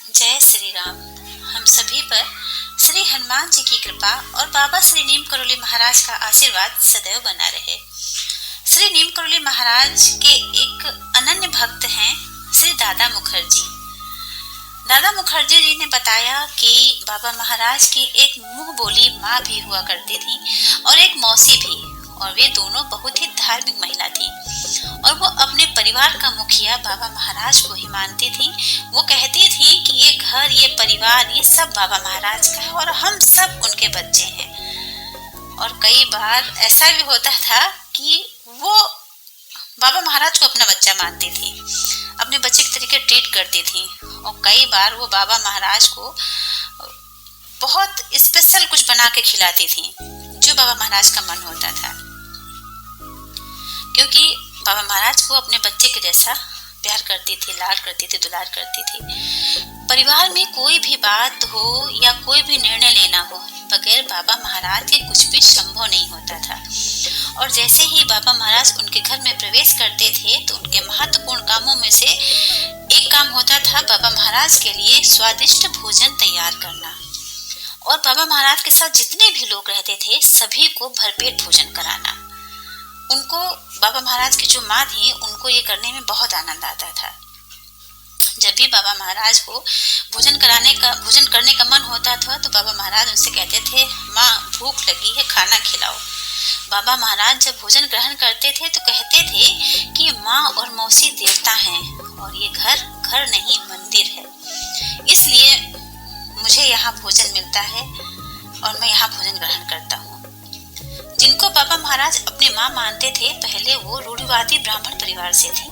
जय श्री राम। हम सभी पर श्री हनुमान जी की कृपा और बाबा श्री नीम करोली महाराज का आशीर्वाद सदैव बना रहे। श्री नीम करोली महाराज के एक अनन्य भक्त हैं श्री दादा मुखर्जी। दादा मुखर्जी जी ने बताया कि बाबा महाराज की एक मुंह बोली माँ भी हुआ करती थी और एक मौसी भी, और वे दोनों बहुत ही धार्मिक महिला थी और वो अपने परिवार का मुखिया बाबा महाराज को ही मानती थी। वो कहती थी कि ये घर, ये परिवार, ये सब बाबा महाराज का है और हम सब उनके बच्चे हैं। और कई बार ऐसा भी होता था कि वो बाबा महाराज को अपना बच्चा मानती थी, अपने बच्चे की तरीके ट्रीट करती थी। और कई बार वो बाबा महाराज को बहुत स्पेशल कुछ बना के खिलाती थी जो बाबा महाराज का मन होता था, क्योंकि बाबा महाराज को अपने बच्चे के जैसा प्यार करती थी, लाड करती थी, दुलार करती थी। परिवार में कोई भी बात हो या कोई भी निर्णय लेना हो, बगैर बाबा महाराज के कुछ भी संभव नहीं होता था। और जैसे ही बाबा महाराज उनके घर में प्रवेश करते थे तो उनके महत्वपूर्ण कामों में से एक काम होता था बाबा महाराज के लिए स्वादिष्ट भोजन तैयार करना। और बाबा महाराज के साथ जितने भी लोग रहते थे सभी को भरपेट भोजन कराना। उनको, बाबा महाराज की जो माँ थी, उनको ये करने में बहुत आनंद आता था। जब भी बाबा महाराज को भोजन करने का मन होता था तो बाबा महाराज उनसे कहते थे, माँ भूख लगी है, खाना खिलाओ। बाबा महाराज जब भोजन ग्रहण करते थे तो कहते थे कि माँ और मौसी देवता हैं और ये घर नहीं मंदिर है, इसलिए मुझे यहाँ भोजन मिलता है और मैं यहाँ भोजन ग्रहण करता हूँ। जिनको बाबा महाराज अपने माँ मानते थे, पहले वो रूढ़िवादी ब्राह्मण परिवार से थे,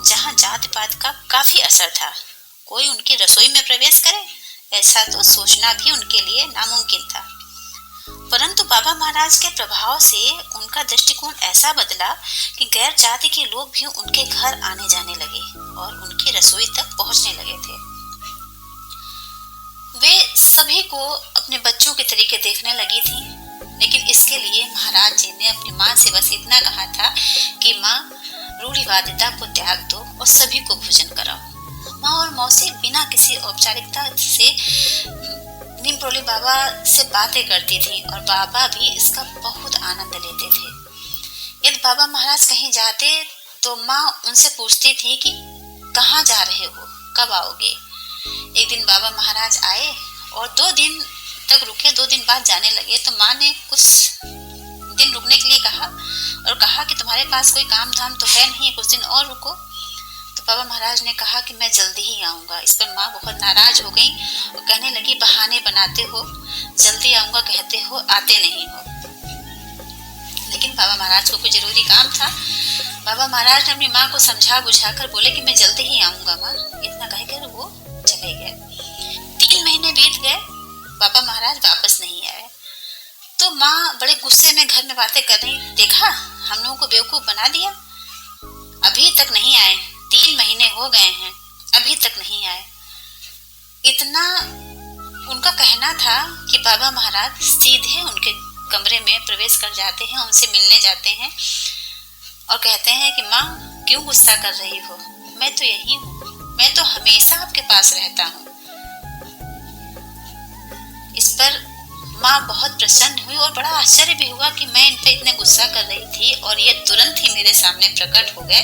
जहाँ जात पात का काफी असर था। कोई उनकी रसोई में प्रवेश करे ऐसा तो सोचना भी उनके लिए नामुमकिन था। परंतु बाबा महाराज के प्रभाव से उनका दृष्टिकोण ऐसा बदला कि गैर जाति के लोग भी उनके घर आने जाने लगे और उनकी रसोई तक पहुंचने लगे थे। वे सभी को अपने बच्चों के तरीके देखने लगी थी, लेकिन इसके लिए महाराज जी ने अपनी माँ से बस इतना कहा था कि माँ, रूढ़िवादिता को त्याग दो और सभी को भोजन कराओ। माँ और मौसी बिना किसी औपचारिकता से नीम करोली बाबा से बातें करती थी और बाबा भी इसका बहुत आनंद लेते थे। यदि बाबा महाराज कहीं जाते तो माँ उनसे पूछती थी कि कहाँ जा रहे हो, कब आओगे। एक दिन बाबा महाराज आए और 2 दिन तक रुके। 2 दिन बाद जाने लगे तो माँ ने कुछ दिन रुकने के लिए कहा और कहा कि तुम्हारे पास कोई काम धाम तो है नहीं, कुछ दिन और रुको। तो बाबा महाराज ने कहा कि मैं जल्दी ही आऊंगा। इस पर माँ बहुत नाराज हो गई और कहने लगी, बहाने बनाते हो, जल्दी आऊंगा कहते हो, आते नहीं हो। लेकिन बाबा महाराज को कोई जरूरी काम था। बाबा महाराज ने अपनी माँ को समझा बुझाकर बोले कि मैं जल्दी ही आऊंगा माँ। इतना कहकर वो चले गए। 3 महीने बीत गए, बाबा महाराज वापस नहीं आए। तो माँ बड़े गुस्से में घर में बातें कर रही, देखा हम लोगों को बेवकूफ बना दिया, अभी तक नहीं आए, 3 महीने हो गए हैं, अभी तक नहीं आए। इतना उनका कहना था कि बाबा महाराज सीधे उनके कमरे में प्रवेश कर जाते हैं, उनसे मिलने जाते हैं और कहते हैं कि माँ क्यों गुस्सा कर रही हो, मैं तो यही हूँ, मैं तो हमेशा आपके पास रहता हूँ। इस पर माँ बहुत प्रसन्न हुई और बड़ा आश्चर्य भी हुआ कि मैं इन पे इतने गुस्सा कर रही थी और ये तुरंत ही मेरे सामने प्रकट हो गए।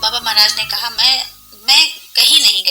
बाबा महाराज ने कहा, मैं कहीं नहीं